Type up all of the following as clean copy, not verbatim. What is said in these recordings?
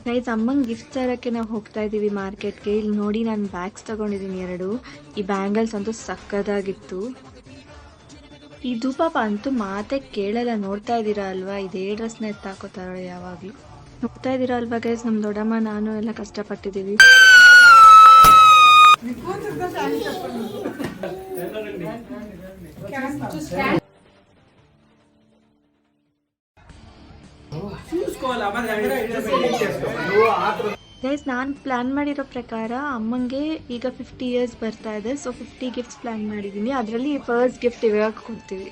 Guys ಅಮ್ಮಂಗೆ gift ತರಕ್ಕೆ ನಾವು ಹೋಗ್ತಾ ಇದ್ದೀವಿ ಮಾರ್ಕೆಟ್ಗೆ. ಇಲ್ಲಿ ನೋಡಿ ನಾನು ಬ್ಯಾಗ್ಸ್ ತಗೊಂಡಿದ್ದೀನಿ 2. ಈ ಬ್ಯಾಂಗಲ್ಸ್ ಅಂತೂ ಸಕ್ಕದಾಗಿತ್ತು. ಈ ಪಾಪ ಅಂತೂ ಮಾತೆ ಕೇಳಲ್ಲ. ನೋಡ್ತಾ ಇದ್ದೀರಾ ಅಲ್ವಾ, ಇದೇ ಡ್ರೆಸ್ನ ಎತ್ತಾಕೋತಾಳೆ ಯಾವಾಗಲೂ. ನೋಡ್ತಾ ಇದ್ದೀರಾ ಅಲ್ವಾ ಗೈಸ್, ನಮ್ಮ ದೊಡ್ಡಮ್ಮ ನಾನು ಎಲ್ಲ ಕಷ್ಟಪಟ್ಟಿದ್ದೀವಿ. ಗೈಸ್ ನಾನು ಪ್ಲಾನ್ ಮಾಡಿರೋ ಪ್ರಕಾರ ಅಮ್ಮಂಗೆ ಈಗ 50 ಇಯರ್ಸ್ ಬರ್ತಾ ಇದೆ. ಸೊ 50 ಗಿಫ್ಟ್ಸ್ ಪ್ಲಾನ್ ಮಾಡಿದ್ದೀನಿ. ಅದರಲ್ಲಿ ಫಸ್ಟ್ ಗಿಫ್ಟ್ ಇವಾಗ ಕೊಡ್ತೀವಿ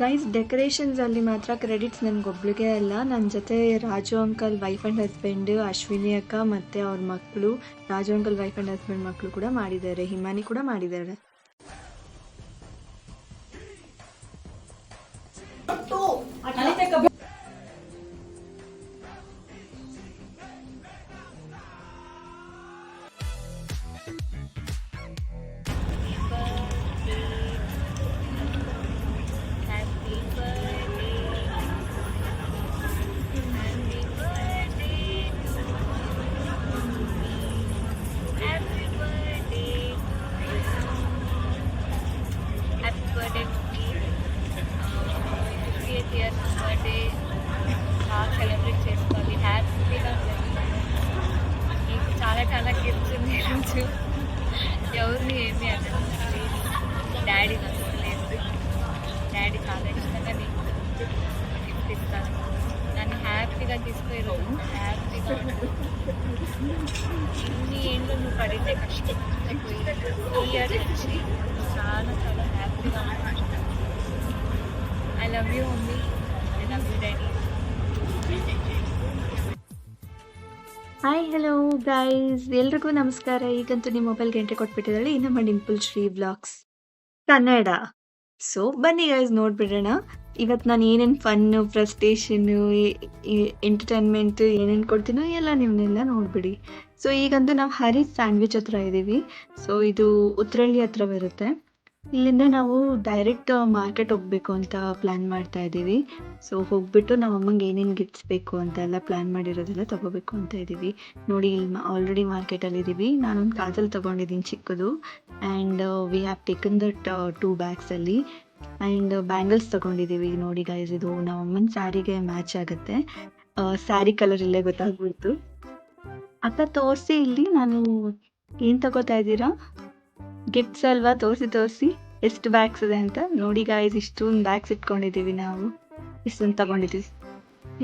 ಗೈಸ್. ಡೆಕೋರೇಷನ್ಸ್ ಅಲ್ಲಿ ಮಾತ್ರ ಕ್ರೆಡಿಟ್ಸ್ ನನಗೊಬ್ಳಿಗೆ ಅಲ್ಲ, ನನ್ನ ಜೊತೆ Raju uncle wife and husband, Ashwini ಅಕ್ಕ ಮತ್ತು ಅವ್ರ ಮಕ್ಕಳು, Raju uncle wife and husband ಮಕ್ಕಳು ಕೂಡ ಮಾಡಿದ್ದಾರೆ, ಹಿಮಾನಿ ಕೂಡ ಮಾಡಿದ್ದಾರೆ. సెలబ్రేట్ చేసుకోవాలి, హ్యాపీగా చాలా చాలా గిఫ్ట్స్ ఉన్నాయి ఈరోజు. ఎవరిని ఏమి అనలేదు, డాడీ నచ్చలేదు. డాడీ చాలా ఇష్టంగా నీకు గిఫ్ట్ ఇస్తాను, నన్ను హ్యాపీగా తీసుకురోజు హ్యాపీగా ఇన్ని ఏళ్ళు నువ్వు పడితే కష్టం ఈ ఇయర్ నుంచి చాలా చాలా హ్యాపీగా ఉన్నాను. I love you mummy, I love you daddy. Hi hello guys, ಎಲ್ರಿಗೂ ನಮಸ್ಕಾರ. ಈಗಂತೂ ನಿಮ್ಮ ಮೊಬೈಲ್ಗೆ ಎಂಟ್ರಿ ಕೊಟ್ಬಿಟ್ಟಿದ್ದಾಳೆ ಈ ನಮ್ಮ ಡಿಂಪಲ್ ಶ್ರೀ ವ್ಲಾಗ್ಸ್ ಕನ್ನಡ. ಸೊ ಬನ್ನಿ ಗೈಸ್ ನೋಡ್ಬಿಡೋಣ ಇವತ್ತು ನಾನು ಏನೇನು ಫನ್ನು, ಫ್ರಸ್ಟ್ರೇಷನ್ನು, ಎಂಟರ್ಟೈನ್ಮೆಂಟ್ ಏನೇನು ಕೊಡ್ತೀನೋ ಎಲ್ಲ ನಿಮ್ಮನ್ನೆಲ್ಲ ನೋಡ್ಬಿಡಿ. ಸೊ ಈಗಂತೂ ನಾವು ಹರೀಶ್ ಸ್ಯಾಂಡ್ವಿಚ್ ಹತ್ರ ಇದ್ದೀವಿ. ಸೊ ಇದು ಉತ್ರಳ್ಳಿ ಹತ್ರ ಬರುತ್ತೆ. ಇಲ್ಲಿಂದ ನಾವು ಡೈರೆಕ್ಟ್ ಮಾರ್ಕೆಟ್ ಹೋಗಬೇಕು ಅಂತ ಪ್ಲ್ಯಾನ್ ಮಾಡ್ತಾ ಇದ್ದೀವಿ. ಸೊ ಹೋಗ್ಬಿಟ್ಟು ನಮ್ಮ ಅಮ್ಮಂಗೆ ಏನೇನು ಗಿಫ್ಟ್ಸ್ ಬೇಕು ಅಂತ ಎಲ್ಲ ಪ್ಲ್ಯಾನ್ ಮಾಡಿರೋದೆಲ್ಲ ತೊಗೋಬೇಕು ಅಂತ ಇದ್ದೀವಿ. ನೋಡಿ ಆಲ್ರೆಡಿ ಮಾರ್ಕೆಟಲ್ಲಿ ಇದ್ದೀವಿ. ನಾನೊಂದು ಕಾಜಲ್ ತೊಗೊಂಡಿದ್ದೀನಿ ಚಿಕ್ಕದು, and we have taken that 2 ಬ್ಯಾಗ್ಸಲ್ಲಿ. ಆ್ಯಂಡ್ ಬ್ಯಾಂಗಲ್ಸ್ ತೊಗೊಂಡಿದ್ದೀವಿ. ನೋಡಿ ಗೈಸ್, ಇದು ನಮ್ಮ ಅಮ್ಮನ ಸ್ಯಾರಿಗೆ ಮ್ಯಾಚ್ ಆಗುತ್ತೆ. ಸ್ಯಾರಿ ಕಲರ್ ಇಲ್ಲೇ ಗೊತ್ತಾಗ್ಬಿಡ್ತು. ಅಕ್ಕ ತೋರಿಸಿ, ಇಲ್ಲಿ ನಾನು ಏನು ತಗೋತಾ ಇದ್ದೀರಾ? ಗಿಫ್ಟ್ಸ್ ಅಲ್ವಾ, ತೋರಿಸಿ ಎಷ್ಟು ಬ್ಯಾಗ್ಸ್ ಇದೆ ಅಂತ. ನೋಡಿ ಗಾಯ್ಸ್, ಇಷ್ಟೊಂದು ಬ್ಯಾಗ್ಸ್ ಇಟ್ಕೊಂಡಿದ್ದೀವಿ ನಾವು, ಇಷ್ಟೊಂದು ತಗೊಂಡಿದ್ದೀವಿ.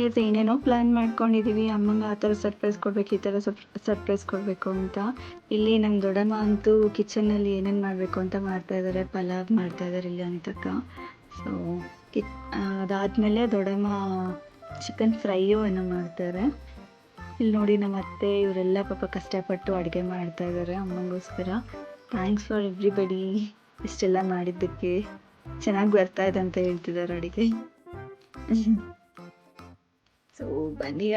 ಇದು ಏನೇನೋ ಪ್ಲ್ಯಾನ್ ಮಾಡ್ಕೊಂಡಿದ್ದೀವಿ. ಅಮ್ಮಂಗೆ ಆ ಥರ ಸರ್ಪ್ರೈಸ್ ಕೊಡಬೇಕು, ಈ ಥರ ಸರ್ಪ್ರೈಸ್ ಕೊಡಬೇಕು ಅಂತ. ಇಲ್ಲಿ ನಮ್ಮ ದೊಡ್ಡಮ್ಮ ಅಂತೂ ಕಿಚನಲ್ಲಿ ಏನೇನು ಮಾಡಬೇಕು ಅಂತ ಮಾಡ್ತಾಯಿದ್ದಾರೆ. ಪಲಾವ್ ಮಾಡ್ತಾಯಿದ್ದಾರೆ ಇಲ್ಲಿ ಅಂತಕ್ಕ. ಸೊ ಅದಾದಮೇಲೆ ದೊಡ್ಡಮ್ಮ ಚಿಕನ್ ಫ್ರೈಯು ಏನೋ ಮಾಡ್ತಾರೆ. ಇಲ್ಲಿ ನೋಡಿ ನಮ್ಮ ಅತ್ತೆ ಇವರೆಲ್ಲ ಪಾಪ ಕಷ್ಟಪಟ್ಟು ಅಡುಗೆ ಮಾಡ್ತಾಯಿದ್ದಾರೆ ಅಮ್ಮಂಗೋಸ್ಕರ. ಥ್ಯಾಂಕ್ಸ್ ಫಾರ್ ಎವ್ರಿಬಡಿ, ಇಷ್ಟೆಲ್ಲ ಮಾಡಿದ್ದಕ್ಕೆ. ಚೆನ್ನಾಗಿ ಬರ್ತಾ ಇದೆ ಅಂತ ಹೇಳ್ತಿದ್ದಾರೆ ಅಡುಗೆ. ಸೊ ಬನ್ನಿ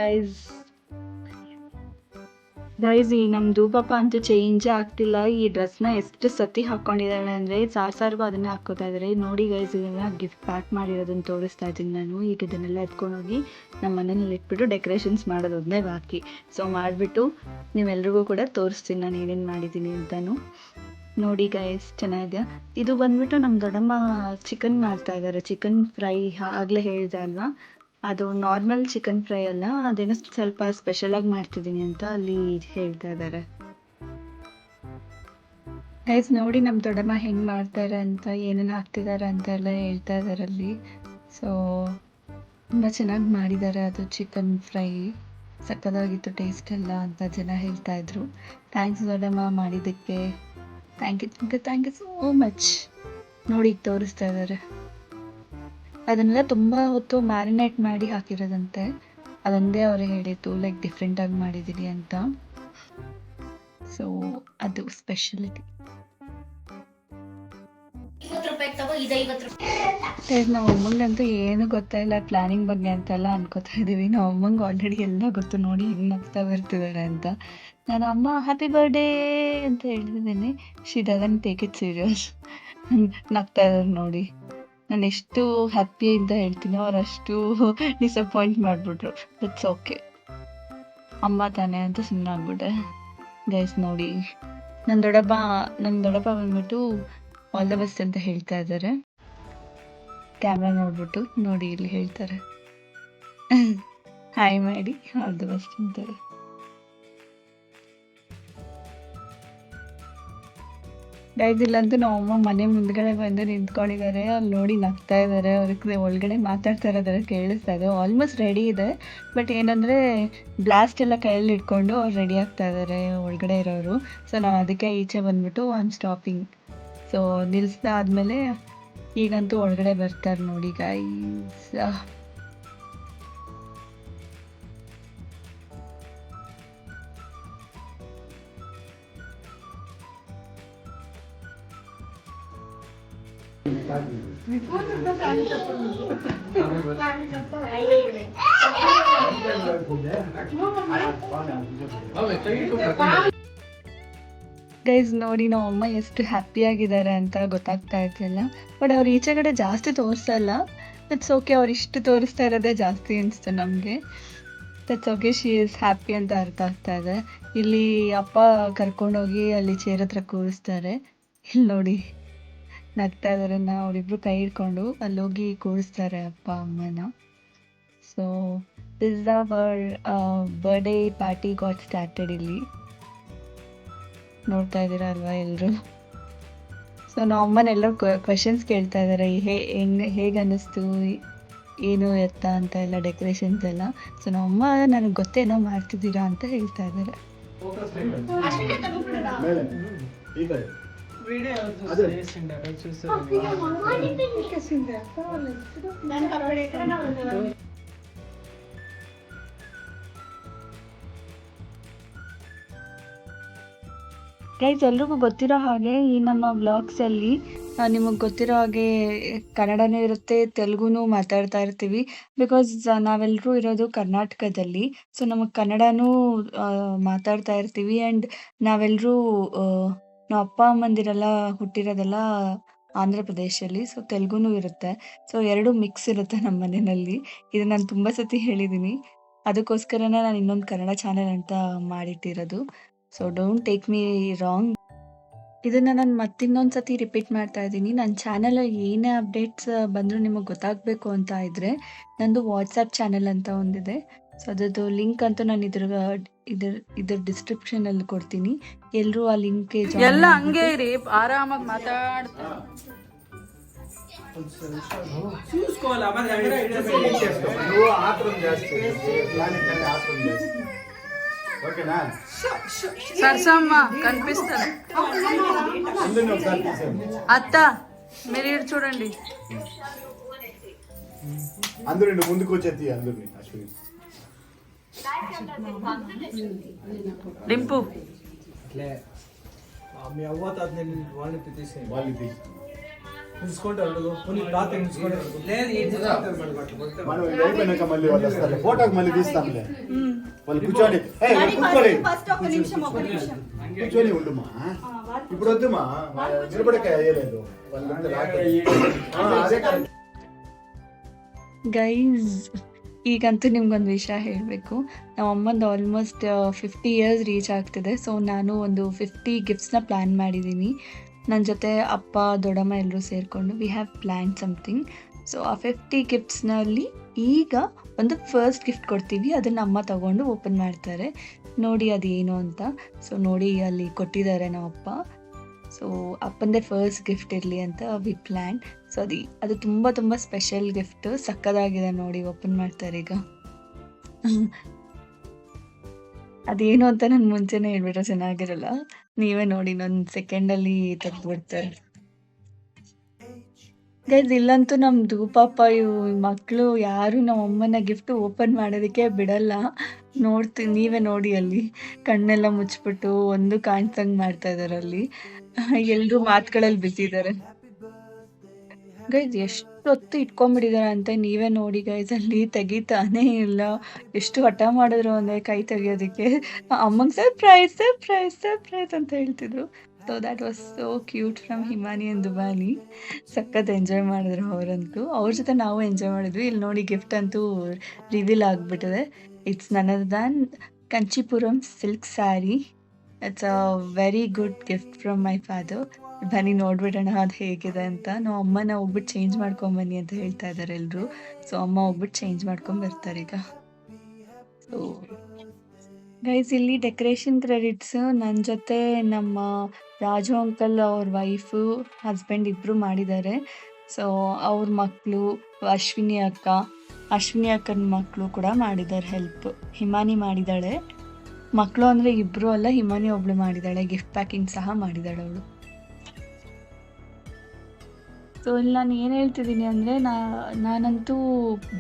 ಗೈಸ್, ಈ ನಮ್ಮ ಪಾಪ ಅಂತೂ ಚೇಂಜೇ ಆಗ್ತಿಲ್ಲ. ಈ ಡ್ರೆಸ್ನ ಎಷ್ಟು ಸತಿ ಹಾಕ್ಕೊಂಡಿದ್ದಾಳೆ ಅಂದರೆ ಸಾರ್ಗೂ ಅದನ್ನೇ ಹಾಕ್ಕೋತಾ ಇದ್ದಾರೆ. ನೋಡಿ ಗೈಸ್, ಇದೆಲ್ಲ ಗಿಫ್ಟ್ ಪ್ಯಾಕ್ ಮಾಡಿರೋದನ್ನು ತೋರಿಸ್ತಾ ಇದ್ದೀನಿ ನಾನು. ಈಗ ಇದನ್ನೆಲ್ಲ ಎತ್ಕೊಂಡೋಗಿ ನಮ್ಮ ಮನೆಯಲ್ಲಿ ಇಟ್ಬಿಟ್ಟು ಡೆಕೋರೇಷನ್ಸ್ ಮಾಡೋದು ಒಂದೇ ಬಾಕಿ. ಸೊ ಮಾಡಿಬಿಟ್ಟು ನೀವೆಲ್ರಿಗೂ ಕೂಡ ತೋರಿಸ್ತೀನಿ ನಾನು ಏನೇನು ಮಾಡಿದ್ದೀನಿ ಅಂತಲೂ. ನೋಡಿ ಗೈಸ್, ಚೆನ್ನಾಗಿದೆ. ಇದು ಬಂದ್ಬಿಟ್ಟು ನಮ್ಮ ದೊಡ್ಡಮ್ಮ ಚಿಕನ್ ಮಾಡ್ತಾ ಇದ್ದಾರೆ, ಚಿಕನ್ ಫ್ರೈ. ಆಗಲೇ ಹೇಳಿದೆ ಅಲ್ವಾ, ಅದು ನಾರ್ಮಲ್ ಚಿಕನ್ ಫ್ರೈ ಅಲ್ಲ, ಅದೇನೋ ಸ್ವಲ್ಪ ಸ್ಪೆಷಲಾಗಿ ಮಾಡ್ತಿದ್ದೀನಿ ಅಂತ ಅಲ್ಲಿ ಹೇಳ್ತಾ ಇದ್ದಾರೆ. ಗೈಸ್ ನೋಡಿ ನಮ್ಮ ದೊಡ್ಡಮ್ಮ ಹೆಂಗೆ ಮಾಡ್ತಾರೆ ಅಂತ, ಏನೇನು ಹಾಕ್ತಿದ್ದಾರೆ ಅಂತ ಎಲ್ಲ ಹೇಳ್ತಾ ಇದ್ದಾರೆ ಅಲ್ಲಿ. ಸೊ ತುಂಬ ಚೆನ್ನಾಗಿ ಮಾಡಿದ್ದಾರೆ ಅದು ಚಿಕನ್ ಫ್ರೈ, ಸಕ್ಕತ್ತಾಗಿತ್ತು ಟೇಸ್ಟ್ ಎಲ್ಲ ಅಂತ ಜನ ಹೇಳ್ತಾ ಇದ್ರು. ಥ್ಯಾಂಕ್ಸ್ ದೊಡ್ಡಮ್ಮ ಮಾಡಿದ್ದಕ್ಕೆ. Thank you so much. ನೋಡಿ ತೋರಿಸ್ತಾ ಇದ್ದಾರೆ. ಅದನ್ನೆಲ್ಲ ತುಂಬ ಹೊತ್ತು ಮ್ಯಾರಿನೇಟ್ ಮಾಡಿ ಹಾಕಿರೋದಂತೆ. ಅದೊಂದೇ ಅವರೇ ಹೇಳಿದ್ದು, ಲೈಕ್ ಡಿಫ್ರೆಂಟಾಗಿ ಮಾಡಿದ್ದೀನಿ ಅಂತ. ಸೊ ಅದು ಸ್ಪೆಷಲಿಟಿ. ನಾವು ಅಮ್ಮಂಗಂತೂ ಏನು ಗೊತ್ತಾಯಿಲ್ಲ ಪ್ಲ್ಯಾನಿಂಗ್ ಬಗ್ಗೆ ಅಂತೆಲ್ಲ ಅನ್ಕೋತಾ ಇದ್ದೀವಿ. ನಾವು ಅಮ್ಮಂಗೆ ಆಲ್ರೆಡಿ ಎಲ್ಲ ಗೊತ್ತು. ನೋಡಿ ಹೆಂಗೆ ನಗ್ತಾ ಬರ್ತಿದ್ದಾರೆ ಅಂತ. ನಾನು ಅಮ್ಮ ಹ್ಯಾಪಿ ಬರ್ಡೇ ಅಂತ ಹೇಳಿದ್ದೀನಿ. She doesn't take it serious. ನಗ್ತಾ ಇದ್ದಾರೆ ನೋಡಿ. ನಾನು ಎಷ್ಟು ಹ್ಯಾಪಿ ಅಂತ ಹೇಳ್ತೀನಿ, ಅವ್ರು ಅಷ್ಟು ಡಿಸಪಾಯಿಂಟ್ ಮಾಡಿಬಿಟ್ರು. That's okay. ಅಮ್ಮ ತಾನೆ ಅಂತ ಸುಮ್ಮನಾಗ್ಬಿಟ್ಟೆ. ಗೈಸ್ ನೋಡಿ, ನನ್ನ ದೊಡ್ಡಪ್ಪ ಬಂದ್ಬಿಟ್ಟು ಆಲ್ ದ ಬೆಸ್ಟ್ ಅಂತ ಹೇಳ್ತಾ ಇದ್ದಾರೆ. ಕ್ಯಾಮ್ರಾ ನೋಡ್ಬಿಟ್ಟು ನೋಡಿ ಇಲ್ಲಿ ಹೇಳ್ತಾರೆ ಹಾಯ್ ಮಾಡಿ ಆಲ್ ದ ಬೆಸ್ಟ್ ಅಂತಾರೆ. ಗೈಸ್ ಇಲ್ಲಂತೂ ನಮ್ಮಮ್ಮ ಮನೆ ಮುಂದ್ಗಡೆ ಬಂದು ನಿಂತ್ಕೊಂಡಿದ್ದಾರೆ. ಅಲ್ಲಿ ನೋಡಿ ನಗ್ತಾ ಇದ್ದಾರೆ. ಅವ್ರಿಗೆ ಒಳಗಡೆ ಮಾತಾಡ್ತಾ ಇರೋದೆಲ್ಲ ಕೇಳಿಸ್ತಾ ಇದೆ. ಆಲ್ಮೋಸ್ಟ್ ರೆಡಿ ಇದೆ, ಬಟ್ ಏನಂದರೆ ಬ್ಲಾಸ್ಟ್ ಎಲ್ಲ ಕೈಯಲ್ಲಿ ಇಟ್ಕೊಂಡು ಅವ್ರು ರೆಡಿ ಆಗ್ತಾ ಇದ್ದಾರೆ ಒಳಗಡೆ ಇರೋರು. ಸೊ ನಾವು ಅದಕ್ಕೆ ಈಚೆ ಬಂದ್ಬಿಟ್ಟು ಸ್ಟಾಪಿಂಗ್. ಸೊ ನಿಲ್ಲಿಸ್ದಾದ್ಮೇಲೆ ಈಗಂತೂ ಒಳಗಡೆ ಬರ್ತಾರೆ ನೋಡಿ ಗೈಸ್. ಗೈಸ್ ನೋಡಿ ನಮ್ಮ ಅಮ್ಮ ಎಷ್ಟು ಹ್ಯಾಪಿ ಆಗಿದ್ದಾರೆ ಅಂತ ಗೊತ್ತಾಗ್ತಾ ಇರ್ತಿಲ್ಲ. ಬಟ್ ಅವ್ರು ಈಚೆ ಕಡೆ ಜಾಸ್ತಿ ತೋರಿಸಲ್ಲ. ದಟ್ಸ್ ಓಕೆ, ಅವ್ರು ಇಷ್ಟು ತೋರಿಸ್ತಾ ಇರೋದೇ ಜಾಸ್ತಿ ಅನಿಸ್ತು ನಮಗೆ. That's okay, she is happy ಅಂತ ಅರ್ಥ ಆಗ್ತಾ ಇದೆ. ಇಲ್ಲಿ ಅಪ್ಪ ಕರ್ಕೊಂಡೋಗಿ ಅಲ್ಲಿ ಚೇರ್ ಹತ್ರ ಕೂರಿಸ್ತಾರೆ. ಇಲ್ಲಿ ನೋಡಿ ನಗ್ತಾ ಇದ್ದಾರೆ. ಅವರಿಬ್ರು ಕೈ ಹಿಡ್ಕೊಂಡು ಅಲ್ಲೋಗಿ ಕೂರಿಸ್ತಾರೆ ಅಪ್ಪ ಅಮ್ಮನ. So this our birthday party got started. ಇಲ್ಲಿ ನೋಡ್ತಾ ಇದ್ದೀರಾ ಅಲ್ವಾ ಎಲ್ಲರೂ. ಸೊ ನಮ್ಮ ಅಮ್ಮನೆಲ್ಲರೂ ಕ್ವೆಶನ್ಸ್ ಕೇಳ್ತಾ ಇದ್ದಾರೆ, ಹೇಗೆ ಅನ್ನಿಸ್ತು, ಏನು ಎತ್ತ ಅಂತ ಎಲ್ಲ ಡೆಕೋರೇಷನ್ಸ್ ಎಲ್ಲ. ಸೊ ನಮ್ಮಮ್ಮ ನನಗೆ ಗೊತ್ತೇನೋ ಮಾಡ್ತಿದ್ದೀರಾ ಅಂತ ಹೇಳ್ತಾ ಇದ್ದಾರೆ. ಗೈಸ್ ಎಲ್ರಿಗೂ ಗೊತ್ತಿರೋ ಹಾಗೆ ಈ ನಮ್ಮ ವ್ಲಾಗ್ಸಲ್ಲಿ ನಿಮಗೆ ಗೊತ್ತಿರೋ ಹಾಗೆ ಕನ್ನಡನೂ ಇರುತ್ತೆ, ತೆಲುಗುನೂ ಮಾತಾಡ್ತಾ ಇರ್ತೀವಿ. ಬಿಕಾಸ್ ನಾವೆಲ್ಲರೂ ಇರೋದು ಕರ್ನಾಟಕದಲ್ಲಿ. ಸೊ ನಮಗೆ ಕನ್ನಡನೂ ಮಾತಾಡ್ತಾ ಇರ್ತೀವಿ. ಆ್ಯಂಡ್ ನಾವೆಲ್ಲರೂ ನಮ್ಮ ಅಪ್ಪ ಅಮ್ಮಂದಿರೆಲ್ಲ ಹುಟ್ಟಿರೋದೆಲ್ಲ ಆಂಧ್ರ ಪ್ರದೇಶಲ್ಲಿ. ಸೊ ತೆಲುಗುನೂ ಇರುತ್ತೆ. ಸೊ ಎರಡೂ ಮಿಕ್ಸ್ ಇರುತ್ತೆ ನಮ್ಮ ಮನೆಯಲ್ಲಿ. ಇದು ನಾನು ತುಂಬ ಸತಿ ಹೇಳಿದ್ದೀನಿ. ಅದಕ್ಕೋಸ್ಕರನೇ ನಾನು ಇನ್ನೊಂದು ಕನ್ನಡ ಚಾನೆಲ್ ಅಂತ ಮಾಡಿಟ್ಟಿರೋದು. So don't take me wrong. ಇದನ್ನು ನಾನು ಮತ್ತಿನ್ನೊಂದು ಸತಿ ರಿಪೀಟ್ ಮಾಡ್ತಾ ಇದ್ದೀನಿ. ನನ್ನ ಚಾನಲಲ್ಲಿ ಏನೇ ಅಪ್ಡೇಟ್ಸ್ ಬಂದರೂ ನಿಮಗೆ ಗೊತ್ತಾಗಬೇಕು ಅಂತ ಇದ್ದರೆ ನಂದು ವಾಟ್ಸಪ್ ಚಾನಲ್ ಅಂತ ಒಂದಿದೆ. ಸೊ ಅದರದ್ದು ಲಿಂಕ್ ಅಂತೂ ನಾನು ಇದ್ರ ಡಿಸ್ಕ್ರಿಪ್ಷನಲ್ಲಿ ಕೊಡ್ತೀನಿ. ಎಲ್ಲರೂ ಆ ಲಿಂಕ್ಗೆ ಎಲ್ಲ ಹಂಗೆ ಇರಿ, ಆರಾಮಾಗಿ ಮಾತಾಡ್ತಾ సరసమ్మ కనిపిస్తారు. అత్త మీరు ఇటు చూడండి. అందరూ ముందుకు వచ్చేది అందరినీ అశ్విని డింపు మీ అవ్వ తాత వాళ్ళని తీసేయండి. వాళ్ళకి తీసుకుంటారు మనం అయిపోయినాక మళ్ళీ వాళ్ళు వస్తారు. ఫోటోకి మళ్ళీ తీస్తాంలే. వాళ్ళు కూర్చోండి, కూర్చొని ఉండుమా. ఇప్పుడు వద్దుమా, నిలబడక అయ్యలేదు. ಗೈಸ್ ಈಗಂತೂ ನಿಮ್ಗೊಂದು ವಿಷಯ ಹೇಳಬೇಕು. ನಮ್ಮ ಅಮ್ಮಂದು ಆಲ್ಮೋಸ್ಟ್ 50 ಇಯರ್ಸ್ ರೀಚ್ ಆಗ್ತಿದೆ. ಸೊ ನಾನು ಒಂದು 50 ಗಿಫ್ಟ್ಸ್ನ ಪ್ಲ್ಯಾನ್ ಮಾಡಿದ್ದೀನಿ. ನನ್ನ ಜೊತೆ ಅಪ್ಪ ದೊಡ್ಡಮ್ಮ ಎಲ್ಲರೂ ಸೇರಿಕೊಂಡು we have plan something. So ಆ 50 ಗಿಫ್ಟ್ಸ್ನಲ್ಲಿ ಈಗ ಒಂದು ಫಸ್ಟ್ ಗಿಫ್ಟ್ ಕೊಡ್ತೀವಿ. ಅದನ್ನು ಅಮ್ಮ ತಗೊಂಡು ಓಪನ್ ಮಾಡ್ತಾರೆ. ನೋಡಿ ಅದೇನು ಅಂತ. ಸೊ ನೋಡಿ ಅಲ್ಲಿ ಕೊಟ್ಟಿದ್ದಾರೆ ನಮ್ಮ ಅಪ್ಪ. ಸೊ ಅಪ್ಪಂದೇ ಫಸ್ಟ್ ಗಿಫ್ಟ್ ಇರಲಿ ಅಂತ ವಿ ಪ್ಲ್ಯಾನ್. ಸೊ ಅದು ತುಂಬ ತುಂಬ ಸ್ಪೆಷಲ್ ಗಿಫ್ಟ್. ಸಕ್ಕದಾಗಿದೆ ನೋಡಿ, ಓಪನ್ ಮಾಡ್ತಾರೆ ಈಗ. ಅದೇನು ಅಂತ ನಾನು ಮುಂಚೆನೇ ಹೇಳ್ಬಿಟ್ರೆ ಚೆನ್ನಾಗಿರಲ್ಲ. ನೀವೇ ನೋಡಿ, ಇನ್ನೊಂದು ಸೆಕೆಂಡಲ್ಲಿ ತೆಗೆದುಬಿಡ್ತಾರೆ. ಗೈಸ್ ಇಲ್ಲಂತೂ ನಮ್ಮದು ಪಾಪ ಇವು ಮಕ್ಕಳು ಯಾರು ನಮ್ಮ ಅಮ್ಮನ ಗಿಫ್ಟ್ ಓಪನ್ ಮಾಡೋದಕ್ಕೆ ಬಿಡಲ್ಲ. ನೀವೇ ನೋಡಿ ಅಲ್ಲಿ ಕಣ್ಣೆಲ್ಲ ಮುಚ್ಚಿಬಿಟ್ಟು ಒಂದು ಕಾಣ್ಸಂಗೆ ಮಾಡ್ತಾ ಇದ್ದಾರೆ. ಅಲ್ಲಿ ಎಲ್ಲರೂ ಮಾತುಗಳಲ್ಲಿ ಬಿದ್ದಿದ್ದಾರೆ. ಗೈಸ್ ಎಷ್ಟು ಹೊತ್ತು ಇಟ್ಕೊಂಡ್ಬಿಟ್ಟಿದ್ದಾರೆ ಅಂತ ನೀವೇ ನೋಡಿ ಗೈಸ್. ಅಲ್ಲಿ ತೆಗಿತಾನೇ ಇಲ್ಲ. ಎಷ್ಟು ಹಠ ಮಾಡಿದ್ರು ಅಂದರೆ ಕೈ ತೆಗಿಯೋದಕ್ಕೆ. ಅಮ್ಮಂಗೆ ಸರ್ಪ್ರೈಸ್ ಸರ್ಪ್ರೈಸ್ ಸರ್ಪ್ರೈಸ್ ಅಂತ ಹೇಳ್ತಿದ್ರು. So that was so cute from Himani and Dubani. ಸಖತ್ ಎಂಜಾಯ್ ಮಾಡಿದ್ರು ಅವರಂತೂ. ಅವ್ರ ಜೊತೆ ನಾವು ಎಂಜಾಯ್ ಮಾಡಿದ್ವಿ. ಇಲ್ಲಿ ನೋಡಿ ಗಿಫ್ಟ್ ಅಂತೂ ರಿವೀಲ್ ಆಗಿಬಿಟ್ಟಿದೆ. It's none other than Kanchipuram silk sari. It's a very good gift from my father. ಬನ್ನಿ ನೋಡ್ಬಿಡೋಣ ಅದು ಹೇಗಿದೆ ಅಂತ. ನಾವು ಅಮ್ಮನ ಹೋಗ್ಬಿಟ್ಟು ಚೇಂಜ್ ಮಾಡ್ಕೊಂಬನ್ನಿ ಅಂತ ಹೇಳ್ತಾ ಇದ್ದಾರೆ ಎಲ್ಲರೂ. ಸೊ ಅಮ್ಮ ಹೋಗ್ಬಿಟ್ಟು ಚೇಂಜ್ ಮಾಡ್ಕೊಂಡು ಬರ್ತಾರೆ ಈಗ. ಸೊ ಗೈಸ್, ಇಲ್ಲಿ ಡೆಕೋರೇಷನ್ ಕ್ರೆಡಿಟ್ಸ್ ನನ್ನ ಜೊತೆ ನಮ್ಮ ರಾಜು ಅಂಕಲ್ ಅವ್ರ ವೈಫು ಹಸ್ಬೆಂಡ್ ಇಬ್ಬರು ಮಾಡಿದ್ದಾರೆ. ಸೊ ಅವ್ರ ಮಕ್ಕಳು ಅಶ್ವಿನಿ ಅಕ್ಕನ ಮಕ್ಕಳು ಕೂಡ ಮಾಡಿದ್ದಾರೆ ಹೆಲ್ಪ್. ಹಿಮಾನಿ ಮಾಡಿದ್ದಾಳೆ. ಮಕ್ಕಳು ಅಂದರೆ ಇಬ್ಬರು ಅಲ್ಲ, ಹಿಮಾನಿ ಒಬ್ಳು ಮಾಡಿದ್ದಾಳೆ. ಗಿಫ್ಟ್ ಪ್ಯಾಕಿಂಗ್ ಸಹ ಮಾಡಿದ್ದಾಳೆ ಅವಳು. ಸೊ ಇಲ್ಲಿ ನಾನು ಏನು ಹೇಳ್ತಿದ್ದೀನಿ ಅಂದರೆ, ನಾನಂತೂ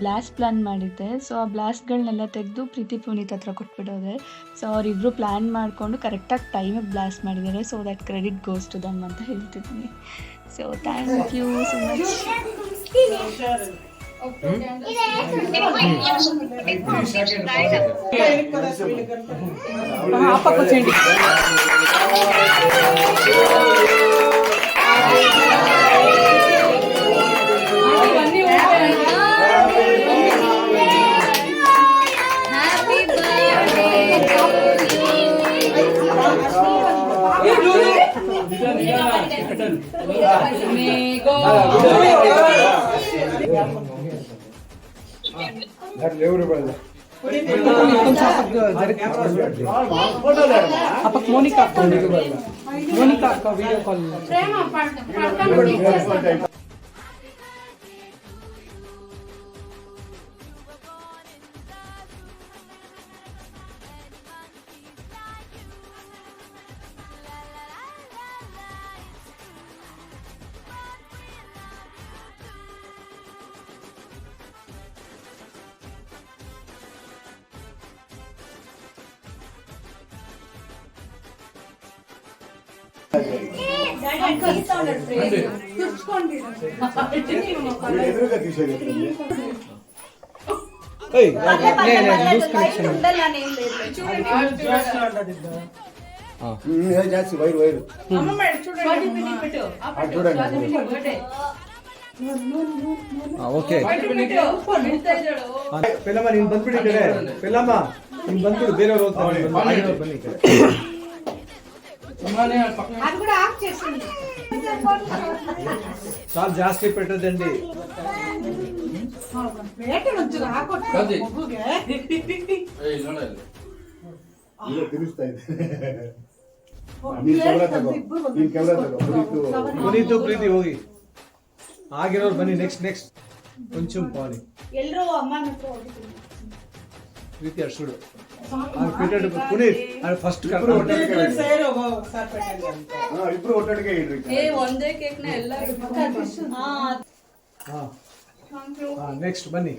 ಬ್ಲಾಸ್ಟ್ ಪ್ಲ್ಯಾನ್ ಮಾಡಿದ್ದೆ. ಸೊ ಆ ಬ್ಲಾಸ್ಟ್ಗಳನ್ನೆಲ್ಲ ತೆಗೆದು ಪ್ರೀತಿ ಪುನೀತ್ ಹತ್ರ ಕೊಟ್ಬಿಡೋದೆ. ಸೊ ಅವರಿಬ್ಬರು ಪ್ಲ್ಯಾನ್ ಮಾಡಿಕೊಂಡು ಕರೆಕ್ಟಾಗಿ ಟೈಮಿಗೆ ಬ್ಲಾಸ್ಟ್ ಮಾಡಿದ್ದಾರೆ. So that credit goes to them ಅಂತ ಹೇಳ್ತಿದ್ದೀನಿ. So thank you so much. Monika video call ಜಾಸ್ತಿ ವೈರು ಓಕೆ ಪೆಲ್ಲಮ್ಮ ನೀನ್ ಬಂದ್ಬಿಡಿ ಕಡೆ. ಪೆಲ್ಲಮ್ಮ ನೀನ್ ಬಂದ್ಬಿಡು, ಬೇರೆಯವ್ರು ಹೋಗ್ತಾರೆ. ಬನ್ನಿ చాలా ಜಾಸ್ತಿ పెట్టదండి. ಪುನೀತು ಪ್ರೀತಿ ಹೋಗಿ ಆಗಿರೋರು ಬನ್ನಿ. ನೆಕ್ಸ್ಟ್ కొంచెం ಪಾನಿ ಪ್ರೀತಿ ಅರ್ಸುಡು ಪುನೀತ್ ಫಸ್ಟ್ ಇಬ್ರು ಒಟ್ಟಡಿಗೆ ಇಡ್ರಿ. ಒಂದೇ ಕೇಕ್ ನ ಎಲ್ಲ ನೆಕ್ಸ್ಟ್ ಬನ್ನಿ.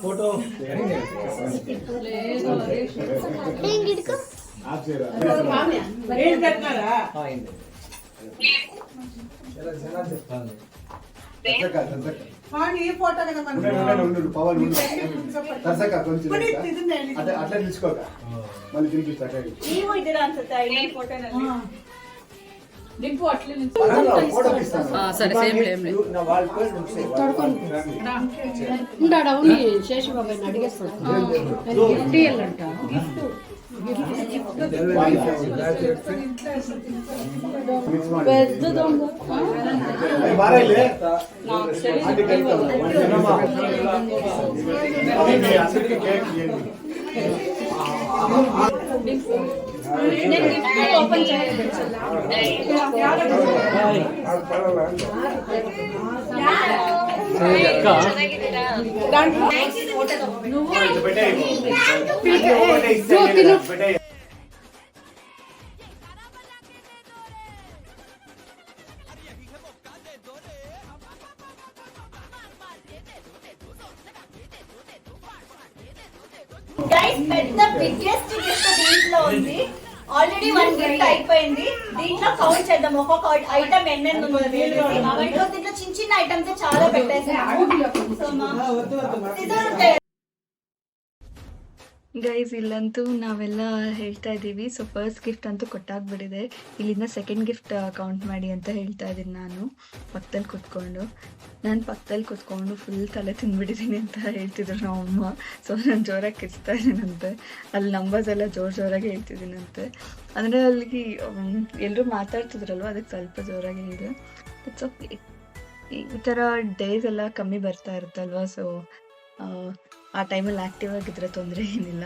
ಫೋಟೋ అట్లా తీసుకోక మళ్ళీ తినిపిస్తా. ఫోటో తీస్తాను. సరే సేమ్ లేం లేదు. శేషబాబు అడిగేస్తాడు. ఓపెన్ చేయాలి. గైస్ పెద్ద బిగ్గెస్ట్ గిఫ్ట్ దీంట్లో ఉంది. ఆల్రెడీ 1 గిఫ్ట్ అయిపోయింది. దీంట్లో కౌంట్ చేద్దాం ఒక్కొక్క ఐటమ్ ఎన్నెన్ని ఉందో. దీంట్లో చిన్న చిన్న ఐటమ్స్ చాలా పెట్టేసాము. ಗೈಸ್ ಇಲ್ಲಂತೂ ನಾವೆಲ್ಲ ಹೇಳ್ತಾ ಇದ್ದೀವಿ. ಸೊ ಫಸ್ಟ್ ಗಿಫ್ಟ್ ಅಂತೂ ಕೊಟ್ಟಾಗ್ಬಿಟ್ಟಿದೆ. ಇಲ್ಲಿಂದ ಸೆಕೆಂಡ್ ಗಿಫ್ಟ್ ಕೌಂಟ್ ಮಾಡಿ ಅಂತ ಹೇಳ್ತಾ ಇದ್ದೀನಿ ನಾನು ಪಕ್ಕದಲ್ಲಿ ಕೂತ್ಕೊಂಡು. ನಾನು ಪಕ್ಕದಲ್ಲಿ ಕೂತ್ಕೊಂಡು ಫುಲ್ ತಲೆ ತಿಂದ್ಬಿಟ್ಟಿದ್ದೀನಿ ಅಂತ ಹೇಳ್ತಿದ್ರು ನಮ್ಮಮ್ಮ. ಸೊ ನಾನು ಜೋರಾಗಿ ಕಿರ್ಚ್ತಾ ಇದ್ದೀನಂತೆ. ಅಲ್ಲಿ ನಂಬರ್ಸ್ ಎಲ್ಲ ಜೋರಾಗಿ ಹೇಳ್ತಿದ್ದೀನಂತೆ. ಅಂದರೆ ಅಲ್ಲಿಗೆ ಎಲ್ಲರೂ ಮಾತಾಡ್ತಿದ್ರಲ್ವ, ಅದಕ್ಕೆ ಸ್ವಲ್ಪ ಜೋರಾಗಿ ಹೇಳಿದೆ. It's okay. ಈ ಥರ ಡೇಸ್ ಎಲ್ಲ ಕಮ್ಮಿ ಬರ್ತಾ ಇರುತ್ತಲ್ವ. ಸೊ ಆ ಟೈಮಲ್ಲಿ ಆ್ಯಕ್ಟಿವ್ ಆಗಿದ್ರೆ ತೊಂದರೆ ಏನಿಲ್ಲ.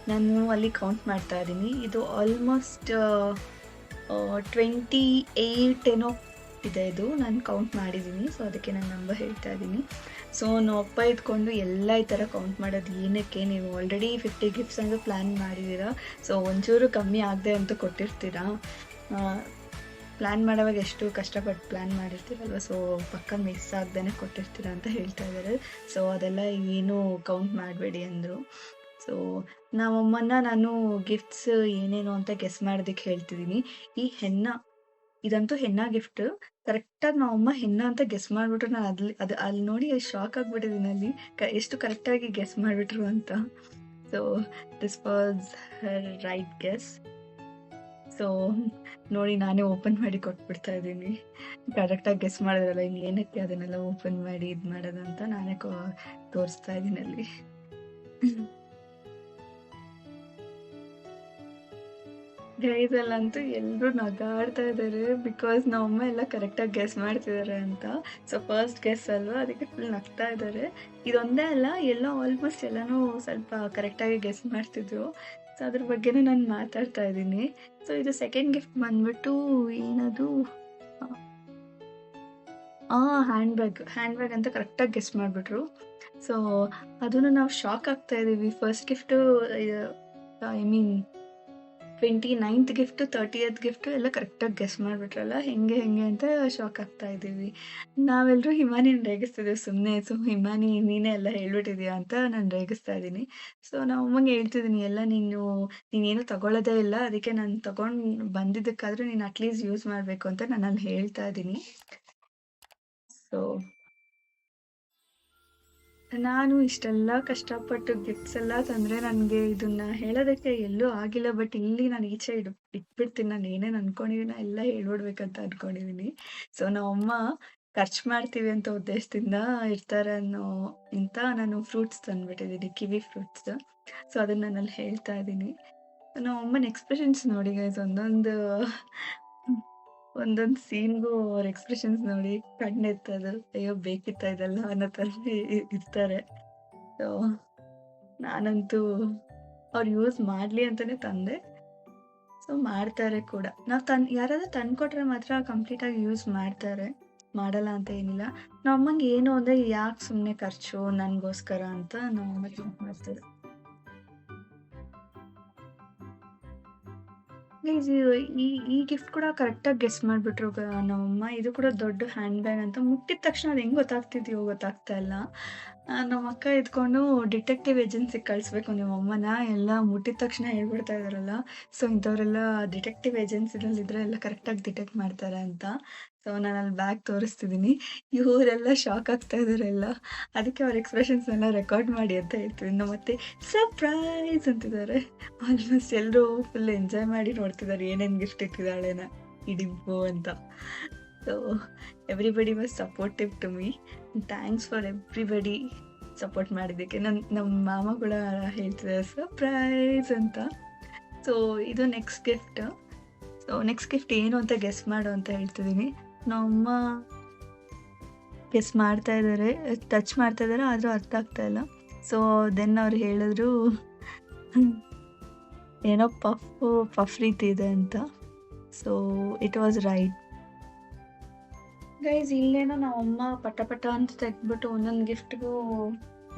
ನಾನು ಅಲ್ಲಿ ಕೌಂಟ್ ಮಾಡ್ತಾ ಇದ್ದೀನಿ. ಇದು ಆಲ್ಮೋಸ್ಟ್ 28 ಏನೋ ಇದೆ. ಇದು ನಾನು ಕೌಂಟ್ ಮಾಡಿದ್ದೀನಿ. ಸೊ ಅದಕ್ಕೆ ನಾನು ನಂಬರ್ ಹೇಳ್ತಾ ಇದ್ದೀನಿ. ಸೊ ನಮ್ಮಪ್ಪ ಇದ್ಕೊಂಡು ಎಲ್ಲ ಈ ಥರ ಕೌಂಟ್ ಮಾಡೋದು ಏನಕ್ಕೆ, ನೀವು ಆಲ್ರೆಡಿ 50 ಗಿಫ್ಟ್ಸ್ ಅಂತ ಪ್ಲ್ಯಾನ್ ಮಾಡಿದ್ದೀರಾ. ಸೊ ಒಂಚೂರು ಕಮ್ಮಿ ಆಗದೆ ಅಂತೂ ಕೊಟ್ಟಿರ್ತೀರಾ. ಪ್ಲ್ಯಾನ್ ಮಾಡೋವಾಗ ಎಷ್ಟು ಕಷ್ಟಪಟ್ಟು ಪ್ಲ್ಯಾನ್ ಮಾಡಿರ್ತೀರಲ್ವ. ಸೊ ಪಕ್ಕ ಮಿಸ್ ಆಗ್ದೇ ಕೊಟ್ಟಿರ್ತೀರ ಅಂತ ಹೇಳ್ತಾ ಇದ್ದಾರೆ. ಸೊ ಅದೆಲ್ಲ ಏನು ಕೌಂಟ್ ಮಾಡಬೇಡಿ ಅಂದರು. ಸೊ ನಮ್ಮಮ್ಮನ ನಾನು ಗಿಫ್ಟ್ಸ್ ಏನೇನು ಅಂತ ಗೆಸ್ ಮಾಡೋದಕ್ಕೆ ಹೇಳ್ತಿದ್ದೀನಿ. ಈ ಇದಂತೂ ಹೆನ್ನ ಗಿಫ್ಟ್. ಕರೆಕ್ಟಾಗಿ ನಮ್ಮಮ್ಮ ಹೆನ್ನ ಅಂತ ಗೆಸ್ ಮಾಡಿಬಿಟ್ರು. ನಾನು ಅಲ್ಲಿ ನೋಡಿ ಶಾಕ್ ಆಗಿಬಿಟ್ಟಿದ್ದೀನಿ. ಅಲ್ಲಿ ಎಷ್ಟು ಕರೆಕ್ಟಾಗಿ ಗೆಸ್ ಮಾಡಿಬಿಟ್ರು ಅಂತ. So this was her right guess. So ನೋಡಿ ನಾನೇ ಓಪನ್ ಮಾಡಿ ಕೊಟ್ಬಿಡ್ತಾ ಇದ್ದೀನಿ. ಕರೆಕ್ಟಾಗಿ ಗೆಸ್ ಮಾಡಿದ್ರಲ್ಲ, ಇನ್ನು ಏನಕ್ಕೆ ಅದನ್ನೆಲ್ಲ ಓಪನ್ ಮಾಡಿ ಇದು ಮಾಡೋದಂತ ನಾನೇ ತೋರಿಸ್ತಾ ಇದ್ದೀನಿ ಅಲ್ಲಿ. ಗೈಸಲ್ಲಂತೂ ಎಲ್ಲರೂ ನಗಾಡ್ತಾ ಇದ್ದಾರೆ, ಬಿಕಾಸ್ ನಮ್ಮಮ್ಮ ಎಲ್ಲ ಕರೆಕ್ಟಾಗಿ ಗೆಸ್ ಮಾಡ್ತಿದ್ದಾರೆ ಅಂತ. ಸೊ ಫಸ್ಟ್ ಗೆಸ್ ಅಲ್ವಾ, ಅದಕ್ಕೆ ಫುಲ್ ನಗ್ತಾ ಇದ್ದಾರೆ. ಇದೊಂದೇ ಅಲ್ಲ, ಎಲ್ಲ ಆಲ್ಮೋಸ್ಟ್ ಎಲ್ಲನೂ ಸ್ವಲ್ಪ ಕರೆಕ್ಟಾಗಿ ಗೆಸ್ ಮಾಡ್ತಿದ್ರು. ಸೊ ಅದ್ರ ಬಗ್ಗೆನೇ ನಾನು ಮಾತಾಡ್ತಾ ಇದ್ದೀನಿ. ಸೊ ಇದು ಸೆಕೆಂಡ್ ಗಿಫ್ಟ್ ಬಂದ್ಬಿಟ್ಟು ಏನದು, ಹ್ಯಾಂಡ್ ಬ್ಯಾಗ್ ಅಂತ ಕರೆಕ್ಟಾಗಿ ಗೆಸ್ ಮಾಡಿಬಿಟ್ರು. ಸೊ ಅದನ್ನು ನಾವು ಶಾಕ್ ಆಗ್ತಾ ಇದ್ದೀವಿ. First gift I mean 29th gift 30th gift ಎಲ್ಲ ಕರೆಕ್ಟಾಗಿ ಗೆಸ್ ಮಾಡಿಬಿಟ್ರಲ್ಲ, ಹೆಂಗೆ ಅಂತ ಶಾಕ್ ಆಗ್ತಾ ಇದ್ದೀವಿ. ನಾವೆಲ್ಲರೂ ಹಿಮಾನಿನ ರೇಗಿಸ್ತಿದ್ದೀವಿ ಸುಮ್ಮನೆ. ಸೊ ಹಿಮಾನಿ ನೀನೇ ಎಲ್ಲ ಹೇಳ್ಬಿಟ್ಟಿದ್ಯಾ ಅಂತ ನಾನು ರೇಗಿಸ್ತಾ ಇದ್ದೀನಿ. ಸೊ ನಾವು ಅಮ್ಮಂಗೆ ಹೇಳ್ತಿದ್ದೀನಿ, ಎಲ್ಲ ನೀನೇನು ತಗೊಳ್ಳೋದೇ ಇಲ್ಲ, ಅದಕ್ಕೆ ನಾನು ತಗೊಂಡು ಬಂದಿದ್ದಕ್ಕಾದ್ರೂ ನೀನು ಅಟ್ಲೀಸ್ಟ್ ಯೂಸ್ ಮಾಡಬೇಕು ಅಂತ ನಾನು ಅಲ್ಲಿ ಹೇಳ್ತಾ ಇದ್ದೀನಿ. ಸೊ ನಾನು ಇಷ್ಟೆಲ್ಲ ಕಷ್ಟಪಟ್ಟು ಗಿಫ್ಟ್ಸ್ ಎಲ್ಲ ತಂದರೆ ನನಗೆ ಇದನ್ನ ಹೇಳೋದಕ್ಕೆ ಎಲ್ಲೂ ಆಗಿಲ್ಲ. ಬಟ್ ಇಲ್ಲಿ ನಾನು ಈಚೆ ಇಟ್ಬಿಡ್ತೀನಿ. ನಾನು ಏನೇನು ಅಂದ್ಕೊಂಡಿದ್ದೀನ ಎಲ್ಲ ಹೇಳ್ಬಿಡ್ಬೇಕಂತ ಅಂದ್ಕೊಂಡಿದ್ದೀನಿ. ಸೊ ನಮ್ಮಮ್ಮ ಖರ್ಚು ಮಾಡ್ತೀವಿ ಅಂತ ಉದ್ದೇಶದಿಂದ ಇರ್ತಾರೆ ಅಂತ ನಾನು ಫ್ರೂಟ್ಸ್ ತಂದುಬಿಟ್ಟಿದ್ದೀನಿ, ಕಿವಿ ಫ್ರೂಟ್ಸ್. ಸೊ ಅದನ್ನು ನಾನು ಅಲ್ಲಿ ಹೇಳ್ತಾ ಇದ್ದೀನಿ. ನಮ್ಮಮ್ಮನ ಎಕ್ಸ್ಪ್ರೆಷನ್ಸ್ ನೋಡಿ ಗೈಸ್, ಒಂದೊಂದು ಸೀನ್ಗೂ ಅವ್ರ ಎಕ್ಸ್ಪ್ರೆಷನ್ಸ್ ನೋಡಿ ಕಣ್ಣೆತ್ತದು, ಅಯ್ಯೋ ಬೇಕಿತ್ತ ಇದೆಲ್ಲ ಅನ್ನೋ ಥರ ಇರ್ತಾರೆ. ಸೊ ನಾನಂತೂ ಅವ್ರು ಯೂಸ್ ಮಾಡಲಿ ಅಂತಲೇ ತಂದೆ. ಸೊ ಮಾಡ್ತಾರೆ ಕೂಡ. ನಾವು ಯಾರಾದ್ರೂ ತಂದುಕೊಟ್ರೆ ಮಾತ್ರ ಕಂಪ್ಲೀಟಾಗಿ ಯೂಸ್ ಮಾಡ್ತಾರೆ, ಮಾಡಲ್ಲ ಅಂತ ಏನಿಲ್ಲ. ನಮ್ಮಮ್ಮಂಗೆ ಏನು ಅಂದರೆ ಯಾಕೆ ಸುಮ್ಮನೆ ಖರ್ಚು ನನಗೋಸ್ಕರ ಅಂತ ನಮ್ಮಮ್ಮ ಥಿಂಕ್ ಮಾಡ್ತಾರೆ. ಈ ಗಿಫ್ಟ್ ಕೂಡ ಕರೆಕ್ಟಾಗಿ ಗೆಸ್ ಮಾಡಿಬಿಟ್ರು ನಮ್ಮಮ್ಮ. ಇದು ಕೂಡ ದೊಡ್ಡ ಹ್ಯಾಂಡ್ ಬ್ಯಾಗ್ ಅಂತ. ಮುಟ್ಟಿದ ತಕ್ಷಣ ಅದು ಹೆಂಗೆ ಗೊತ್ತಾಗ್ತಿದೆಯೋ ಗೊತ್ತಾಗ್ತಾ ಇಲ್ಲ. ನಮ್ಮ ಅಕ್ಕ ಇದ್ಕೊಂಡು ಡಿಟೆಕ್ಟಿವ್ ಏಜೆನ್ಸಿಗೆ ಕಳಿಸ್ಬೇಕು ನಿಮ್ಮಮ್ಮನ, ಎಲ್ಲ ಮುಟ್ಟಿದ ತಕ್ಷಣ ಹೇಳ್ಬಿಡ್ತಾ ಇದ್ದಾರಲ್ಲ. ಸೊ ಇಂಥವರೆಲ್ಲ ಡಿಟೆಕ್ಟಿವ್ ಏಜೆನ್ಸಿನಲ್ಲಿದ್ದರೆ ಎಲ್ಲ ಕರೆಕ್ಟಾಗಿ ಡಿಟೆಕ್ಟ್ ಮಾಡ್ತಾರೆ ಅಂತ. ಸೊ ನಾನು ಅಲ್ಲಿ ಬ್ಯಾಗ್ ತೋರಿಸ್ತಿದ್ದೀನಿ. ಇವರೆಲ್ಲ ಶಾಕ್ ಆಗ್ತಾ ಇದ್ದಾರೆ ಎಲ್ಲ. ಅದಕ್ಕೆ ಅವ್ರ ಎಕ್ಸ್ಪ್ರೆಷನ್ಸ್ನೆಲ್ಲ ರೆಕಾರ್ಡ್ ಮಾಡಿ ಅಂತ ಹೇಳ್ತಿದ್ದೀನಿ. ನಾವು ಮತ್ತೆ ಸರ್ಪ್ರೈಸ್ ಅಂತಿದ್ದಾರೆ. ಆಲ್ಮೋಸ್ಟ್ ಎಲ್ಲರೂ ಫುಲ್ ಎಂಜಾಯ್ ಮಾಡಿ ನೋಡ್ತಿದ್ದಾರೆ ಏನೇನು ಗಿಫ್ಟ್ ಇಟ್ಟಿದ್ದಾಳೇನ ಈ ಡಿಂಪು ಅಂತ. So everybody was supportive to me. Thanks for everybody support ಮಾಡಿದ್ದಕ್ಕೆ. ನಮ್ಮ ಮಾಮ ಕೂಡ ಹೇಳ್ತಿದ್ದಾರೆ ಸರ್ಪ್ರೈಸ್ ಅಂತ. ಸೊ ಇದು next gift. So next gift ಏನು ಅಂತ ಗೆಸ್ ಮಾಡು ಅಂತ ಹೇಳ್ತಿದ್ದೀನಿ. ನಮ್ಮಮ್ಮ ಗೆಸ್ ಮಾಡ್ತಾ ಇದ್ದಾರೆ, ಟಚ್ ಮಾಡ್ತಾ ಇದ್ದಾರೆ, ಆದರೂ ಅರ್ಥ ಆಗ್ತಾ ಇಲ್ಲ. ಸೊ ದೆನ್ ಅವ್ರು ಹೇಳಿದ್ರು ಏನೋ ಪಫ್ ರೀತಿ ಇದೆ ಅಂತ. So it was right guys. ಇಲ್ಲೇನೋ ನಮ್ಮಮ್ಮ ಪಟ ಅಂತ ತೆಗೆದ್ಬಿಟ್ಟು ಒಂದೊಂದು ಗಿಫ್ಟ್ಗೂ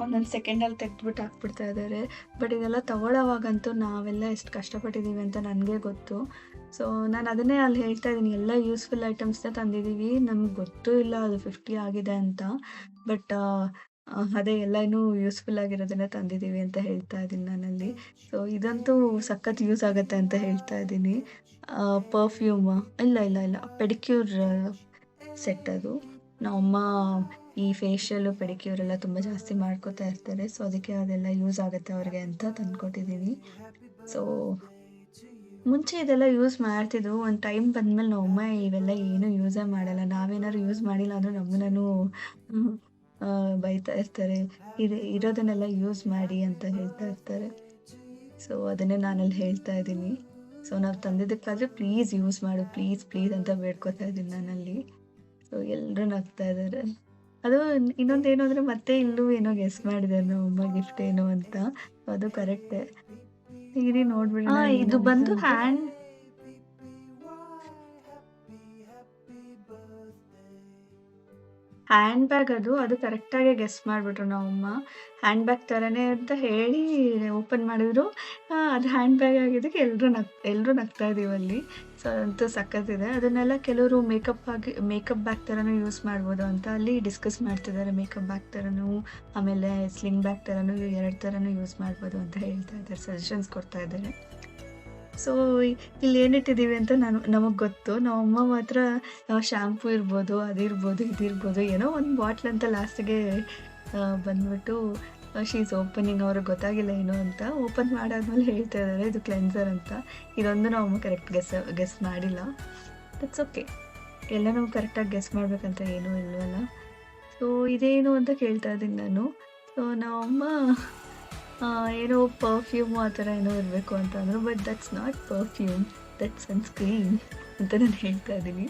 ಒಂದೊಂದು ಸೆಕೆಂಡಲ್ಲಿ ತೆಗೆದ್ಬಿಟ್ಟು ಹಾಕ್ಬಿಡ್ತಾ ಇದ್ದಾರೆ. ಬಟ್ ಇದೆಲ್ಲ ತಗೊಳ್ಳೋವಾಗಂತೂ ನಾವೆಲ್ಲ ಎಷ್ಟು ಕಷ್ಟಪಟ್ಟಿದ್ದೀವಿ ಅಂತ ನನಗೆ ಗೊತ್ತು. ಸೊ ನಾನು ಅದನ್ನೇ ಅಲ್ಲಿ ಹೇಳ್ತಾ ಇದ್ದೀನಿ, ಎಲ್ಲ ಯೂಸ್ಫುಲ್ ಐಟಮ್ಸ್ನ ತಂದಿದ್ದೀವಿ, ನಮ್ಗೆ ಗೊತ್ತೂ ಇಲ್ಲ ಅದು 50 ಆಗಿದೆ ಅಂತ. ಬಟ್ ಅದೇ ಎಲ್ಲನೂ ಯೂಸ್ಫುಲ್ ಆಗಿರೋದನ್ನೇ ತಂದಿದ್ದೀವಿ ಅಂತ ಹೇಳ್ತಾ ಇದ್ದೀನಿ ನಾನಲ್ಲಿ. ಸೊ ಇದಂತೂ ಸಖತ್ ಯೂಸ್ ಆಗುತ್ತೆ ಅಂತ ಹೇಳ್ತಾ ಇದ್ದೀನಿ. ಪರ್ಫ್ಯೂಮ್ ಇಲ್ಲ ಪೆಡಿಕ್ಯೂರ್ ಸೆಟ್ ಅದು. ನಮ್ಮಮ್ಮ ಈ ಫೇಶಿಯಲ್ಲು ಪೆಡಿಕ್ಯೂರ್ ಎಲ್ಲ ತುಂಬ ಜಾಸ್ತಿ ಮಾಡ್ಕೋತಾ ಇರ್ತಾರೆ. ಸೊ ಅದಕ್ಕೆ ಅದೆಲ್ಲ ಯೂಸ್ ಆಗುತ್ತೆ ಅವ್ರಿಗೆ ಅಂತ ತಂದ್ಕೊಟ್ಟಿದ್ದೀನಿ. ಸೊ ಮುಂಚೆ ಇದೆಲ್ಲ ಯೂಸ್ ಮಾಡ್ತಿದ್ರು. ಒಂದು ಟೈಮ್ ಬಂದಮೇಲೆ ನಮ್ಮಮ್ಮ ಇವೆಲ್ಲ ಏನೂ ಯೂಸೇ ಮಾಡಲ್ಲ. ನಾವೇನಾದ್ರು ಯೂಸ್ ಮಾಡಿಲ್ಲ ಅಂದರೆ ನಮ್ಮನ್ನೂ ಬೈತಾ ಇರ್ತಾರೆ. ಇರೋದನ್ನೆಲ್ಲ ಯೂಸ್ ಮಾಡಿ ಅಂತ ಹೇಳ್ತಾ ಇರ್ತಾರೆ. ಸೊ ಅದನ್ನೇ ನಾನಲ್ಲಿ ಹೇಳ್ತಾ ಇದ್ದೀನಿ. ಸೊ ನಾವು ತಂದಿದ್ದಕ್ಕಾದರೆ ಪ್ಲೀಸ್ ಯೂಸ್ ಮಾಡು, ಪ್ಲೀಸ್ ಪ್ಲೀಸ್ ಅಂತ ಬೇಡ್ಕೊತಾ ಇದ್ದೀನಿ ನಾನಲ್ಲಿ. ಸೊ ಎಲ್ಲರೂ ನಗ್ತಾ ಇದ್ದಾರೆ. ಅದು ಇನ್ನೊಂದೇನು ಅಂದರೆ ಮತ್ತೆ ಇಲ್ಲೂ ಏನೋ ಗೆಸ್ ಮಾಡಿದ್ದಾರೆ ನಮ್ಮಮ್ಮ ಗಿಫ್ಟ್ ಏನು ಅಂತ. ಅದು ಕರೆಕ್ಟೇ. ಇರಿ ನೋಡ್ಬಿಡೋಣ. ಇದು ಬಂದು ಹ್ಯಾಂಡ್ ಬ್ಯಾಗ್. ಅದು ಕರೆಕ್ಟಾಗಿ ಗೆಸ್ ಮಾಡಿಬಿಟ್ರು ನಮ್ಮಮ್ಮ. ಹ್ಯಾಂಡ್ ಬ್ಯಾಗ್ ಥರನೇ ಅಂತ ಹೇಳಿ ಓಪನ್ ಮಾಡಿದ್ರು. ಅದು ಹ್ಯಾಂಡ್ ಬ್ಯಾಗ್ ಆಗಿದ್ದಕ್ಕೆ ಎಲ್ಲರೂ ನಗ್ತಾ ಇದೀವಿ ಅಲ್ಲಿ. ಸೊ ಅದಂತೂ ಸಖತ್ತಿದೆ. ಅದನ್ನೆಲ್ಲ ಕೆಲವರು ಮೇಕಪ್ ಬ್ಯಾಗ್ ಥರನೂ ಯೂಸ್ ಮಾಡ್ಬೋದು ಅಂತ ಅಲ್ಲಿ ಡಿಸ್ಕಸ್ ಮಾಡ್ತಿದ್ದಾರೆ. ಮೇಕಪ್ ಬ್ಯಾಗ್ ಥರನೂ, ಆಮೇಲೆ ಸ್ಲಿಂಗ್ ಬ್ಯಾಗ್ ಥರನೂ, 2 ಥರನೂ ಯೂಸ್ ಮಾಡ್ಬೋದು ಅಂತ ಹೇಳ್ತಾ ಇದ್ದಾರೆ, ಸಜೆಷನ್ಸ್ ಕೊಡ್ತಾ ಇದ್ದಾರೆ. ಸೊ ಇಲ್ಲಿ ಏನಿಟ್ಟಿದ್ದೀವಿ ಅಂತ ನಮಗೆ ಗೊತ್ತು. ನಮ್ಮಮ್ಮ ಮಾತ್ರ ಶ್ಯಾಂಪು ಇರ್ಬೋದು, ಅದಿರ್ಬೋದು, ಇದಿರ್ಬೋದು, ಏನೋ ಒಂದು ಬಾಟ್ಲ್ ಅಂತ ಲಾಸ್ಟಿಗೆ ಬಂದ್ಬಿಟ್ಟು ಶೀ ಈಸ್ ಓಪನಿಂಗ್. ಅವ್ರಿಗೆ ಗೊತ್ತಾಗಿಲ್ಲ ಏನು ಅಂತ. ಓಪನ್ ಮಾಡಾದ್ಮೇಲೆ ಹೇಳ್ತಾ ಇದ್ದಾರೆ ಇದು ಕ್ಲೆನ್ಸರ್ ಅಂತ. ಇದೊಂದು ನಮ್ಮಮ್ಮ ಕರೆಕ್ಟ್ ಗೆಸ್ ಮಾಡಿಲ್ಲ. That's okay. ಎಲ್ಲ ನಾವು ಕರೆಕ್ಟಾಗಿ ಗೆಸ್ ಮಾಡಬೇಕಂತ ಏನೂ ಇಲ್ವಲ್ಲ. ಸೊ ಇದೇನು ಅಂತ ಕೇಳ್ತಾ ಇದ್ದೀನಿ ನಾನು. ಸೊ ನಮ್ಮಮ್ಮ ಏನೋ ಪರ್ಫ್ಯೂಮು ಆ ಥರ ಏನೋ ಇರಬೇಕು ಅಂತ ಅಂದರು. But that's not perfume, that's sunscreen ಅಂತ ನಾನು ಹೇಳ್ತಾ ಇದ್ದೀನಿ.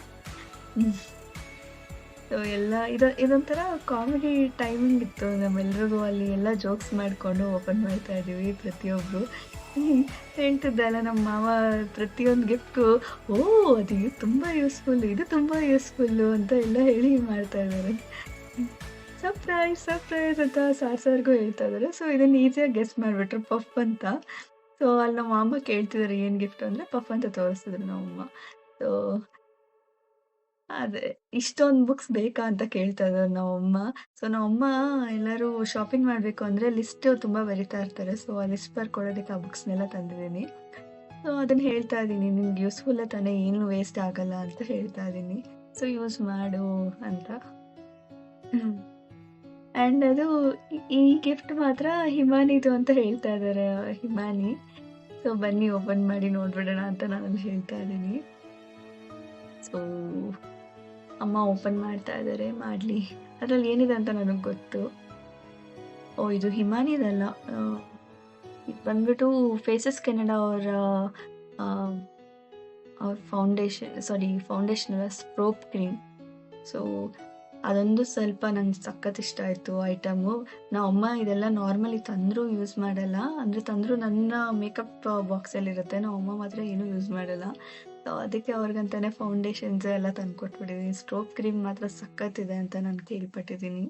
ಸೊ ಎಲ್ಲ ಇದೊಂಥರ ಕಾಮಿಡಿ ಟೈಮಿಂಗ್ ಇತ್ತು ನಮ್ಮೆಲ್ರಿಗೂ. ಅಲ್ಲಿ ಎಲ್ಲ ಜೋಕ್ಸ್ ಮಾಡಿಕೊಂಡು ಓಪನ್ ಮಾಡ್ತಾ ಇದ್ದೀವಿ ಪ್ರತಿಯೊಬ್ಬರು. ಹೇಳ್ತಿದ್ದಲ್ಲ ನಮ್ಮ ಮಾವ ಪ್ರತಿಯೊಂದು ಗಿಫ್ಟು ಅದು ತುಂಬ ಯೂಸ್ಫುಲ್ಲು, ಇದು ತುಂಬ ಯೂಸ್ಫುಲ್ಲು ಅಂತ ಎಲ್ಲ ಹೇಳಿ ಮಾಡ್ತಾ ಇದ್ದಾರೆ. ಸರ್ಪ್ರೈಸ್ ಅಂತ ಸಾರ್ಗೂ ಹೇಳ್ತಾ ಇದ್ದಾರೆ. ಸೊ ಇದನ್ನು ಈಸಿಯಾಗಿ ಗೆಸ್ ಮಾಡಿಬಿಟ್ರು, ಪಫ್ ಅಂತ. ಸೊ ಅಲ್ಲಿ ನಮ್ಮ ಅಮ್ಮ ಕೇಳ್ತಿದ್ದಾರೆ ಏನು ಗಿಫ್ಟ್ ಅಂದರೆ ಪಫ್ ಅಂತ ತೋರಿಸ್ತಿದ್ರು ನಮ್ಮಮ್ಮ. ಸೊ ಅದೇ ಇಷ್ಟೊಂದು ಬುಕ್ಸ್ ಬೇಕಾ ಅಂತ ಕೇಳ್ತಾ ಇದ್ದಾರೆ ನಮ್ಮಮ್ಮ. ಸೊ ನಮ್ಮಮ್ಮ ಎಲ್ಲರೂ ಶಾಪಿಂಗ್ ಮಾಡಬೇಕು ಅಂದರೆ ಲಿಸ್ಟ್ ತುಂಬ ಬರಿತಾ ಇರ್ತಾರೆ. ಸೊ ಆ ಲಿಸ್ಟ್ ಬರ್ಕೊಡೋದಕ್ಕೆ ಆ ಬುಕ್ಸ್ನೆಲ್ಲ ತಂದಿದ್ದೀನಿ. ಸೊ ಅದನ್ನು ಹೇಳ್ತಾ ಇದ್ದೀನಿ, ನಿಮ್ಗೆ ಯೂಸ್ಫುಲ್ಲ ತಾನೇ, ಏನು ವೇಸ್ಟ್ ಆಗಲ್ಲ ಅಂತ ಹೇಳ್ತಾ ಇದ್ದೀನಿ. ಸೊ ಯೂಸ್ ಮಾಡು ಅಂತ. ಆ್ಯಂಡ್ ಅದು ಈ ಗಿಫ್ಟ್ ಮಾತ್ರ ಹಿಮಾನಿದು ಅಂತ ಹೇಳ್ತಾ ಇದ್ದಾರೆ, ಹಿಮಾನಿ. ಸೊ ಬನ್ನಿ ಓಪನ್ ಮಾಡಿ ನೋಡ್ಬಿಡೋಣ ಅಂತ ನಾನು ಹೇಳ್ತಾ ಇದ್ದೀನಿ. ಸೊ ಅಮ್ಮ ಓಪನ್ ಮಾಡ್ತಾ ಇದ್ದಾರೆ, ಮಾಡಲಿ. ಅದರಲ್ಲಿ ಏನಿದೆ ಅಂತ ನನಗೆ ಗೊತ್ತು. ಇದು ಹಿಮಾನಿದಲ್ಲ, ಇದು ಬಂದ್ಬಿಟ್ಟು ಫೇಸಸ್ ಕೆನಡಾ ಅವ್ರ ಫೌಂಡೇಶನ್ ಅಲ್ಲ, ಸ್ಪ್ರೋಪ್ ಕ್ರೀಮ್. ಸೊ ಅದೊಂದು ಸ್ವಲ್ಪ ನಂಗೆ ಸಖತ್ ಇಷ್ಟ ಆಯಿತು ಐಟಮು. ಅಮ್ಮ ಇದೆಲ್ಲ ನಾರ್ಮಲಿ ತಂದರೂ ಯೂಸ್ ಮಾಡಲ್ಲ, ಅಂದರೆ ತಂದರೂ ನನ್ನ ಮೇಕಪ್ ಬಾಕ್ಸಲ್ಲಿರುತ್ತೆ. ಅಮ್ಮ ಮಾತ್ರ ಏನೂ ಯೂಸ್ ಮಾಡಲ್ಲ. ಸೊ ಅದಕ್ಕೆ ಅವ್ರಿಗಂತಾನೆ ಫೌಂಡೇಶನ್ಸ್ ಎಲ್ಲ ತಂದು ಕೊಟ್ಬಿಟ್ಟಿದ್ದೀನಿ. ಸ್ಟ್ರೋಪ್ ಕ್ರೀಮ್ ಮಾತ್ರ ಸಖತ್ತಿದೆ ಅಂತ ನಾನು ಕೇಳ್ಪಟ್ಟಿದ್ದೀನಿ.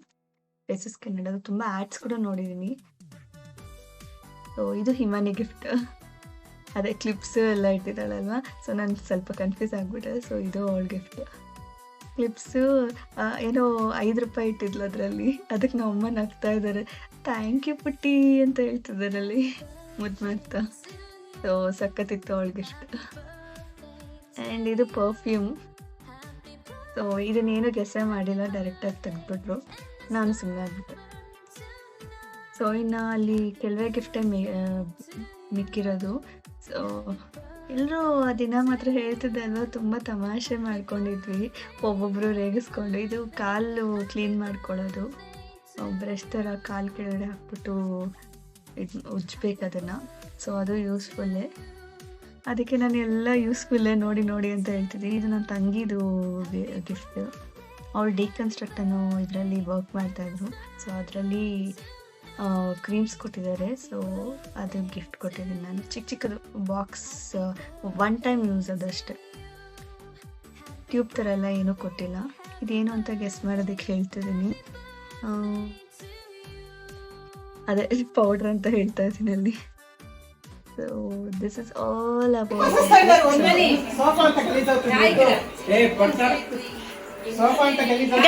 ಫೇಸಸ್ ಕೆನಡಾದು ತುಂಬ ಆ್ಯಡ್ಸ್ ಕೂಡ ನೋಡಿದ್ದೀನಿ. ಸೊ ಇದು ಹಿಮಾನಿ ಗಿಫ್ಟ್. ಅದೇ ಕ್ಲಿಪ್ಸು ಎಲ್ಲ ಇಟ್ಟಿದ್ದಾಳಲ್ವ, ಸೊ ನಾನು ಸ್ವಲ್ಪ ಕನ್ಫ್ಯೂಸ್ ಆಗಿಬಿಟ್ಟೆ. ಸೊ ಇದು ಅವಳ ಗಿಫ್ಟ್. ಕ್ಲಿಪ್ಸು ಏನೋ 5 ರೂಪಾಯಿ ಇಟ್ಟಿದ್ಲು ಅದರಲ್ಲಿ. ಅದಕ್ಕೆ ಅಮ್ಮ ನಗ್ತಾ ಇದ್ದಾರೆ, ಥ್ಯಾಂಕ್ ಯು ಪುಟ್ಟಿ ಅಂತ ಹೇಳ್ತಿದ್ದಾರೆ ಅಲ್ಲಿ ಮುದ್ದು ಮಾಡ್ತಾ. ಸೊ ಸಖತ್ತಿತ್ತು ಅವಳ ಗಿಫ್ಟ್. ಆ್ಯಂಡ್ ಇದು ಪರ್ಫ್ಯೂಮ್. ಸೊ ಇದನ್ನೇನು ಗೆಸ್ಸೇ ಮಾಡಿಲ್ಲ, ಡೈರೆಕ್ಟಾಗಿ ತೆಗೆದ್ಬಿಟ್ರು. ನಾನು ಸುಮ್ಮನೆ ಆಗ್ಬಿಟ್ಟೆ. ಸೊ ಇನ್ನು ಅಲ್ಲಿ ಕೆಲವೇ ಗಿಫ್ಟೇ ಮಿಕ್ಕಿರೋದು. ಸೊ ಎಲ್ಲರೂ ಆ ದಿನ ಮಾತ್ರ ಹೇಳ್ತಿದ್ದೆ ಅಲ್ವ, ತುಂಬ ತಮಾಷೆ ಮಾಡ್ಕೊಂಡಿದ್ವಿ, ಒಬ್ಬೊಬ್ಬರು ರೇಗಿಸ್ಕೊಂಡು. ಇದು ಕಾಲು ಕ್ಲೀನ್ ಮಾಡ್ಕೊಳ್ಳೋದು, ಬ್ರಷ್ ಥರ ಕಾಲು ಕೆಳಗಡೆ ಹಾಕ್ಬಿಟ್ಟು ಇದು ಉಜ್ಬೇಕು ಅದನ್ನು. ಸೊ ಅದು ಯೂಸ್ಫುಲ್ಲೇ. ಅದಕ್ಕೆ ನಾನು ಎಲ್ಲ ಯೂಸ್ಫುಲ್ಲೇ ನೋಡಿ ಅಂತ ಹೇಳ್ತಿದ್ದೀನಿ. ಇದು ನನ್ನ ತಂಗಿದು ಗಿಫ್ಟ್. ಅವಳು ಡಿಕನ್ಸ್ಟ್ರಕ್ಟ್ ಅನ್ನೋ ಇದರಲ್ಲಿ ವರ್ಕ್ ಮಾಡ್ತಾಯಿದ್ರು. ಸೊ ಅದರಲ್ಲಿ ಕ್ರೀಮ್ಸ್ ಕೊಟ್ಟಿದ್ದಾರೆ. ಸೊ ಅದು ಗಿಫ್ಟ್ ಕೊಟ್ಟಿದ್ದೀನಿ ನಾನು. ಚಿಕ್ಕದು ಬಾಕ್ಸ್, 1 ಟೈಮ್ ಯೂಸ್ ಅದಷ್ಟೇ. ಟ್ಯೂಬ್ ಥರ ಎಲ್ಲ ಏನೂ ಕೊಟ್ಟಿಲ್ಲ. ಇದೇನು ಅಂತ ಗೆಸ್ ಮಾಡೋದಕ್ಕೆ ಹೇಳ್ತಿದ್ದೀನಿ. ಅದೇ ಪೌಡ್ರ್ ಅಂತ ಹೇಳ್ತಾ ಇದ್ದೀನಿ ಅಲ್ಲಿ. So this is all about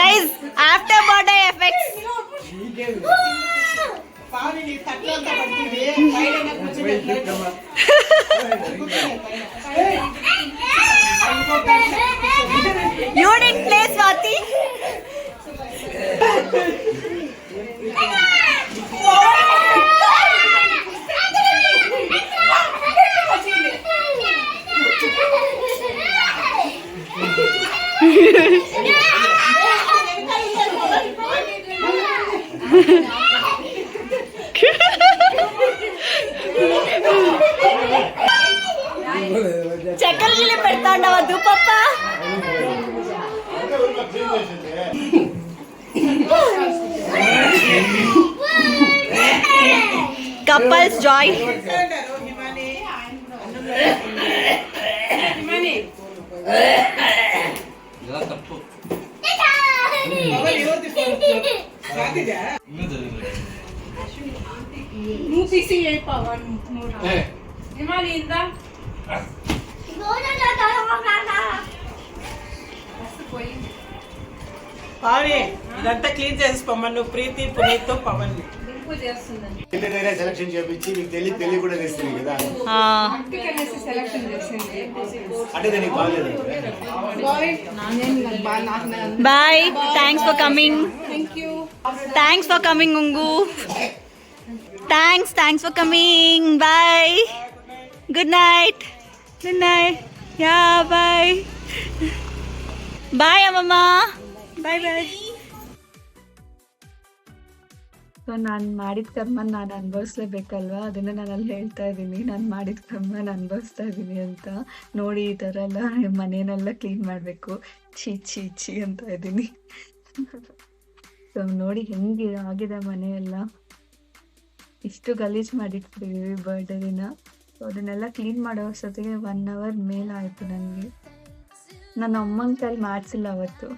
guys after birthday effects. You didn't play Swati. Couples Joy. ತಪ್ಪು. పావని ఇదంతా క్లీన్ చేసుకోమా నువ్వు ప్రీతి పునీత్ పవన్ సెలక్షన్ చేపించి మీకు తెలియ కూడా తెస్తుంది కదా అంటే దానికి బాగలేదు. Bye, thanks for coming. Thanks for coming ఉంగు. Thanks for coming. Bye, good night. Yeah bye bye అమ్మమ్మ. ಬಾಯ್ ಬಾಯ್. ಸೊ ನಾನು ಮಾಡಿದ ಕರ್ಮ ನಾನು ಅನುಭವಿಸ್ಲೇಬೇಕಲ್ವಾ, ಅದನ್ನು ನಾನು ಅಲ್ಲಿ ಹೇಳ್ತಾ ಇದ್ದೀನಿ. ನಾನು ಮಾಡಿದ ಕರ್ಮ ನಾನು ಅನುಭವಿಸ್ತಾ ಇದ್ದೀನಿ ಅಂತ. ನೋಡಿ ಈ ಥರ ಎಲ್ಲ ಮನೇನೆಲ್ಲ ಕ್ಲೀನ್ ಮಾಡಬೇಕು, ಛೀ ಅಂತ ಇದ್ದೀನಿ. ಸೊ ನೋಡಿ ಹೆಂಗೆ ಆಗಿದೆ ಮನೆ ಎಲ್ಲ, ಇಷ್ಟು ಗಲೀಜು ಮಾಡಿಟ್ಬಿಟ್ಟಿದ್ದೀವಿ ಬರ್ಡೇ ದಿನ. ಸೊ ಅದನ್ನೆಲ್ಲ ಕ್ಲೀನ್ ಮಾಡೋ ಅಷ್ಟೊತ್ತಿಗೆ 1 hour ಮೇಲಾಯಿತು ನನಗೆ. ನನ್ನ ಅಮ್ಮನ ಕೈಲಿ ಮಾಡಿಸಿಲ್ಲ ಅವತ್ತು.